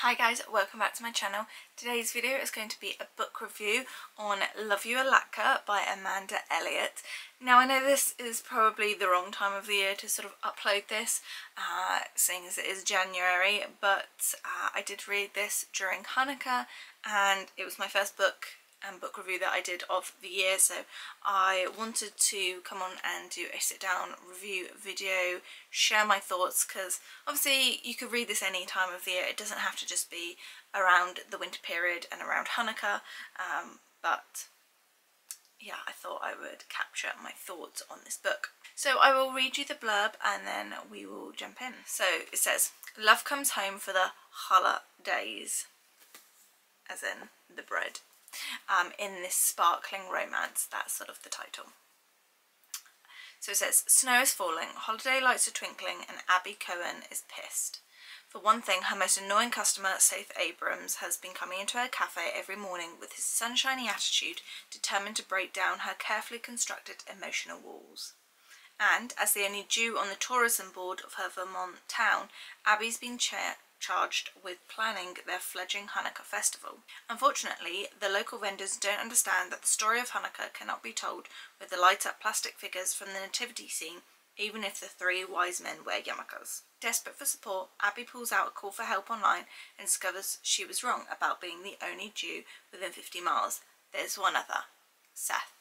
Hi guys, welcome back to my channel. Today's video is going to be a book review on Love You, Latke by Amanda Elliott. Now I know this is probably the wrong time of the year to sort of upload this, seeing as it is January, but I did read this during Hanukkah and it was my first book and book review that I did of the year, so I wanted to come on and do a sit down review video, share my thoughts, because obviously you could read this any time of the year. It doesn't have to just be around the winter period and around Hanukkah, but yeah, I thought I would capture my thoughts on this book. So I will read you the blurb and then we will jump in. So it says, "Love comes home for the challah days," as in the bread. In this sparkling romance, that's sort of the title. So it says, snow is falling, holiday lights are twinkling, and Abby Cohen is pissed. For one thing, her most annoying customer, Saith Abrams, has been coming into her cafe every morning with his sunshiny attitude, determined to break down her carefully constructed emotional walls. And, as the only Jew on the tourism board of her Vermont town, Abby's been charged with planning their fledgling Hanukkah festival. Unfortunately, the local vendors don't understand that the story of Hanukkah cannot be told with the light-up plastic figures from the nativity scene, even if the three wise men wear yarmulkes. Desperate for support, Abby pulls out a call for help online and discovers she was wrong about being the only Jew within 50 miles. There's one other, Seth.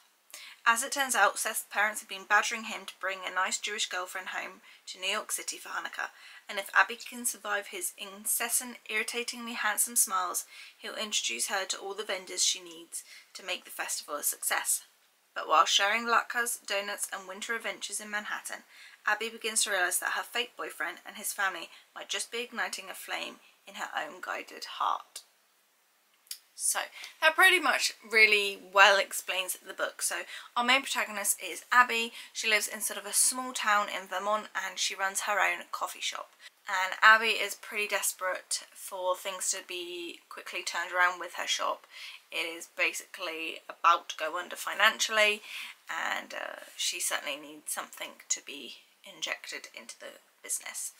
As it turns out, Seth's parents have been badgering him to bring a nice Jewish girlfriend home to New York City for Hanukkah, and if Abby can survive his incessant, irritatingly handsome smiles, he'll introduce her to all the vendors she needs to make the festival a success. But while sharing latkes, donuts and winter adventures in Manhattan, Abby begins to realise that her fake boyfriend and his family might just be igniting a flame in her own guided heart. So that pretty much really well explains the book. So our main protagonist is Abby. She lives in sort of a small town in Vermont and she runs her own coffee shop. And Abby is pretty desperate for things to be quickly turned around with her shop. It is basically about to go under financially, and she certainly needs something to be injected into the business.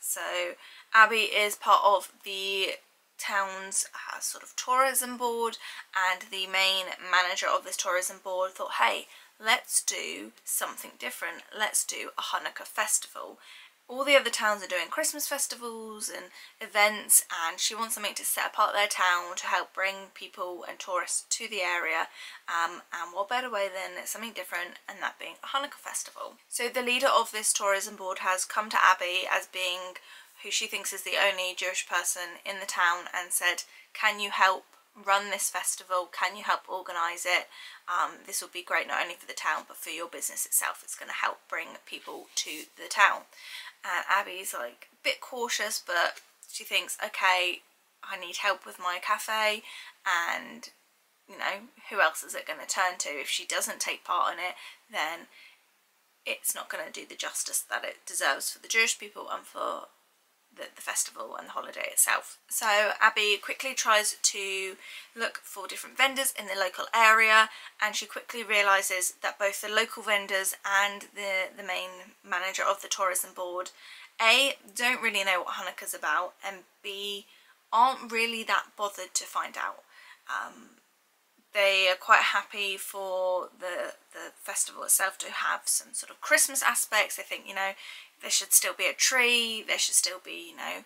So Abby is part of the town's sort of tourism board, and the main manager of this tourism board thought, hey, let's do something different, let's do a Hanukkah festival. All the other towns are doing Christmas festivals and events, and she wants something to set apart their town to help bring people and tourists to the area, and what better way than something different, and that being a Hanukkah festival. So the leader of this tourism board has come to Abby as being who she thinks is the only Jewish person in the town and said, can you help run this festival? Can you help organise it? This will be great not only for the town but for your business itself. It's going to help bring people to the town. And Abby's like a bit cautious, but she thinks, okay, I need help with my cafe, and you know, who else is it going to turn to? If she doesn't take part in it, then it's not going to do the justice that it deserves for the Jewish people and for the festival and the holiday itself. So Abby quickly tries to look for different vendors in the local area, and she quickly realises that both the local vendors and the main manager of the tourism board, A, don't really know what Hanukkah's about, and B, aren't really that bothered to find out. They are quite happy for the festival itself to have some sort of Christmas aspects. They think, you know, there should still be a tree, there should still be, you know,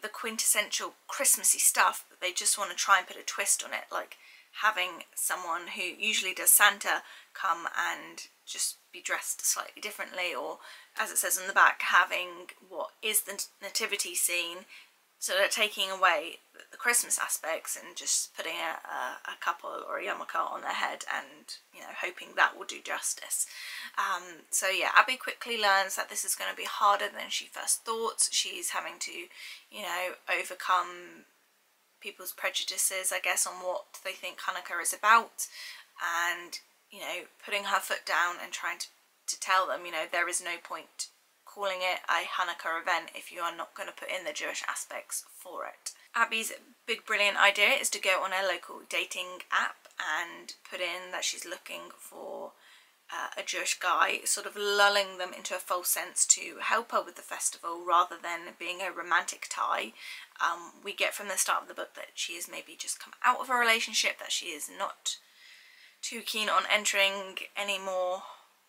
the quintessential Christmassy stuff, but they just want to try and put a twist on it, like having someone who usually does Santa come and just be dressed slightly differently, or as it says on the back, having what is the nativity scene. So they're taking away the Christmas aspects and just putting a couple or a yarmulke on their head and, you know, hoping that will do justice. So yeah, Abby quickly learns that this is going to be harder than she first thought. She's having to, you know, overcome people's prejudices, I guess, on what they think Hanukkah is about, and, you know, putting her foot down and trying to tell them, you know, there is no point calling it a Hanukkah event if you are not going to put in the Jewish aspects for it. Abby's big brilliant idea is to go on a local dating app and put in that she's looking for a Jewish guy, sort of lulling them into a false sense to help her with the festival rather than being a romantic tie. we get from the start of the book that she has maybe just come out of a relationship, that she is not too keen on entering any more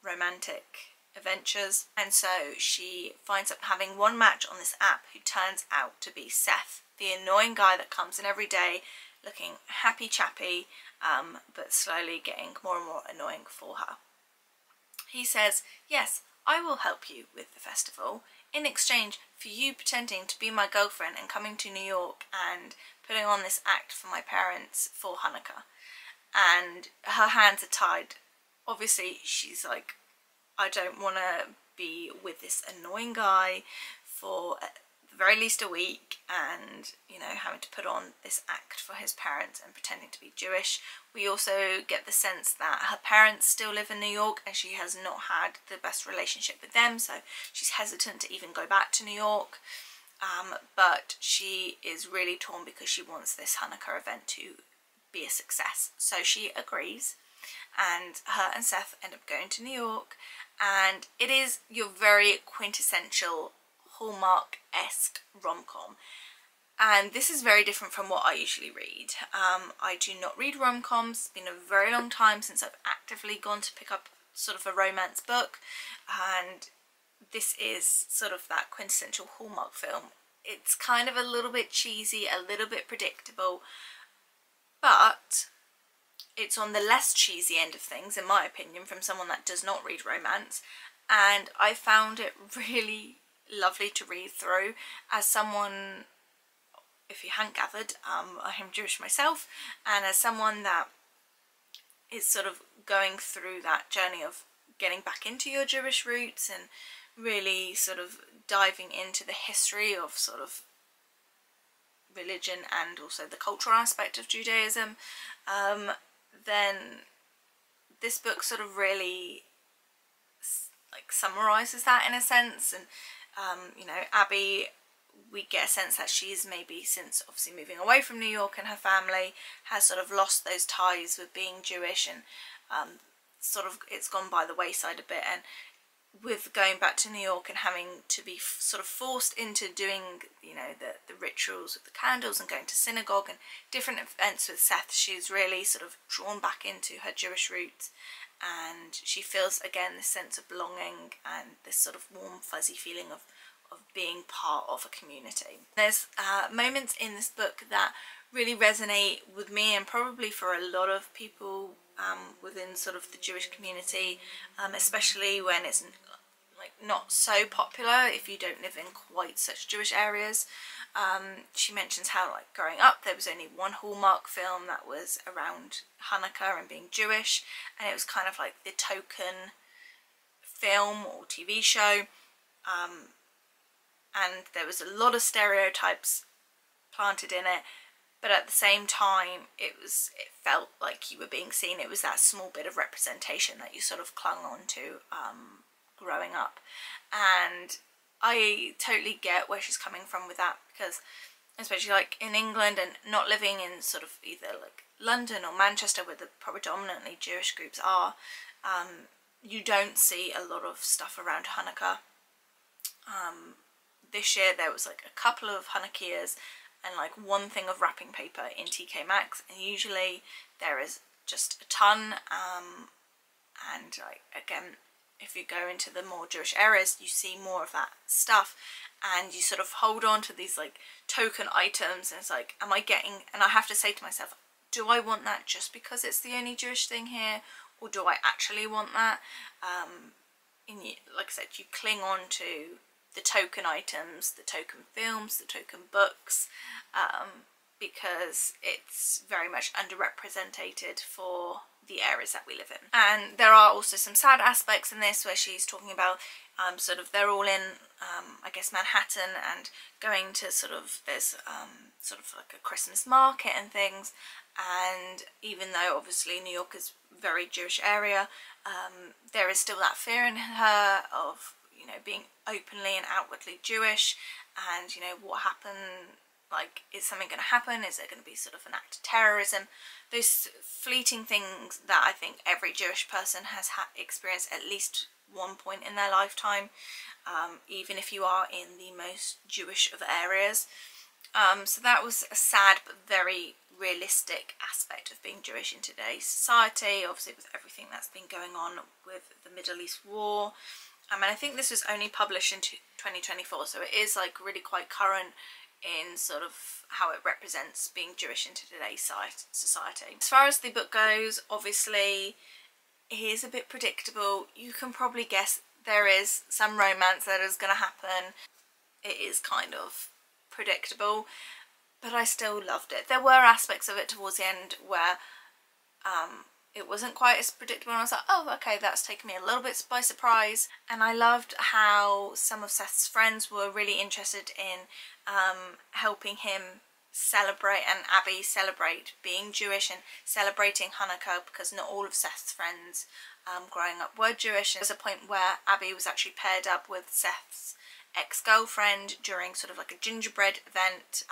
romantic adventures, and so she finds up having one match on this app who turns out to be Seth, the annoying guy that comes in every day looking happy chappy, but slowly getting more and more annoying for her. He says, "Yes, I will help you with the festival in exchange for you pretending to be my girlfriend and coming to New York and putting on this act for my parents for Hanukkah." And her hands are tied. Obviously she's like, I don't want to be with this annoying guy for at the very least a week, and you know, having to put on this act for his parents and pretending to be Jewish. We also get the sense that her parents still live in New York and she has not had the best relationship with them, so she's hesitant to even go back to New York. But she is really torn because she wants this Hanukkah event to be a success. So she agrees, and her and Seth end up going to New York, and it is your very quintessential Hallmark-esque rom-com. And this is very different from what I usually read. I do not read rom-coms. It's been a very long time since I've actively gone to pick up sort of a romance book, and this is sort of that quintessential Hallmark film. It's kind of a little bit cheesy, a little bit predictable, but it's on the less cheesy end of things, in my opinion, from someone that does not read romance, and I found it really lovely to read through. As someone, if you hadn't gathered, I am Jewish myself, and as someone that is sort of going through that journey of getting back into your Jewish roots and really sort of diving into the history of sort of religion and also the cultural aspect of Judaism, then this book sort of really like summarizes that in a sense. And you know, Abby, we get a sense that she's maybe, since obviously moving away from New York and her family, has sort of lost those ties with being Jewish, and sort of it's gone by the wayside a bit. And with going back to New York and having to be sort of forced into doing, you know, the rituals with the candles and going to synagogue and different events with Seth, she's really sort of drawn back into her Jewish roots, and she feels again this sense of belonging and this sort of warm fuzzy feeling of being part of a community. There's moments in this book that really resonate with me, and probably for a lot of people within sort of the Jewish community, especially when it's like not so popular if you don't live in quite such Jewish areas. She mentions how, like, growing up there was only one Hallmark film that was around Hanukkah and being Jewish, and it was kind of like the token film or TV show, and there was a lot of stereotypes planted in it, but at the same time it felt like you were being seen. It was that small bit of representation that you sort of clung on to growing up, and I totally get where she's coming from with that, because especially like in England and not living in sort of either like London or Manchester where the predominantly Jewish groups are, you don't see a lot of stuff around Hanukkah. This year there was like a couple of Hanukkahs and like one thing of wrapping paper in TK Maxx, and usually there is just a ton, and like again, if you go into the more Jewish areas you see more of that stuff, and you sort of hold on to these like token items, and it's like, am I getting, and I have to say to myself, do I want that just because it's the only Jewish thing here, or do I actually want that? Like I said, you cling on to the token items, the token films, the token books, because it's very much underrepresented for the areas that we live in. And there are also some sad aspects in this where she's talking about sort of they're all in I guess Manhattan and going to sort of, there's sort of like a Christmas market and things, and even though obviously New York is a very Jewish area, there is still that fear in her of, you know, being openly and outwardly Jewish, and you know, what happened, like, is something going to happen, is there going to be sort of an act of terrorism, those fleeting things that I think every Jewish person has experienced at least one point in their lifetime, even if you are in the most Jewish of areas. So that was a sad but very realistic aspect of being Jewish in today's society, obviously with everything that's been going on with the Middle East war. And I think this was only published in 2024, so it is like really quite current in sort of how it represents being Jewish in today's society. As far as the book goes, obviously it is a bit predictable. You can probably guess there is some romance that is going to happen. It is kind of predictable, but I still loved it. There were aspects of it towards the end where it wasn't quite as predictable, and I was like, oh, okay, that's taken me a little bit by surprise. And I loved how some of Seth's friends were really interested in helping him celebrate, and Abby celebrate being Jewish and celebrating Hanukkah, because not all of Seth's friends growing up were Jewish. There's a point where Abby was actually paired up with Seth's ex-girlfriend during sort of like a gingerbread event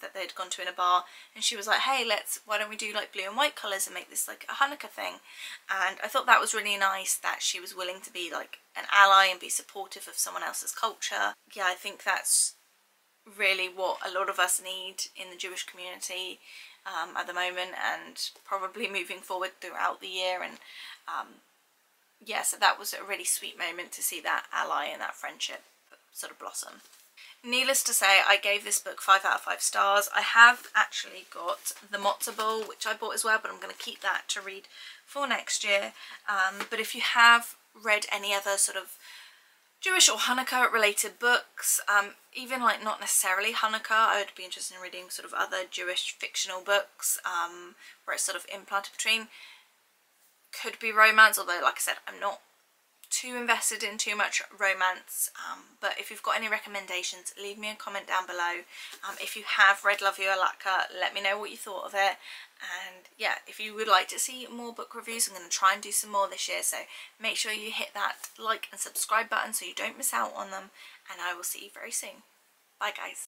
that they'd gone to in a bar, and she was like, hey, why don't we do like blue and white colours and make this like a Hanukkah thing. And I thought that was really nice that she was willing to be like an ally and be supportive of someone else's culture. Yeah, I think that's really what a lot of us need in the Jewish community at the moment, and probably moving forward throughout the year. And yeah, so that was a really sweet moment to see that ally and that friendship sort of blossom. Needless to say, I gave this book 5 out of 5 stars. I have actually got the Matzah Ball, which I bought as well, but I'm going to keep that to read for next year. But if you have read any other sort of Jewish or Hanukkah related books, even like not necessarily Hanukkah, I would be interested in reading sort of other Jewish fictional books where it's sort of implanted between. Could be romance, although like I said, I'm not too invested in too much romance, but if you've got any recommendations, leave me a comment down below. If you have read Love You Latke, let me know what you thought of it. And yeah, if you would like to see more book reviews, I'm going to try and do some more this year, so make sure you hit that like and subscribe button so you don't miss out on them, and I will see you very soon. Bye guys.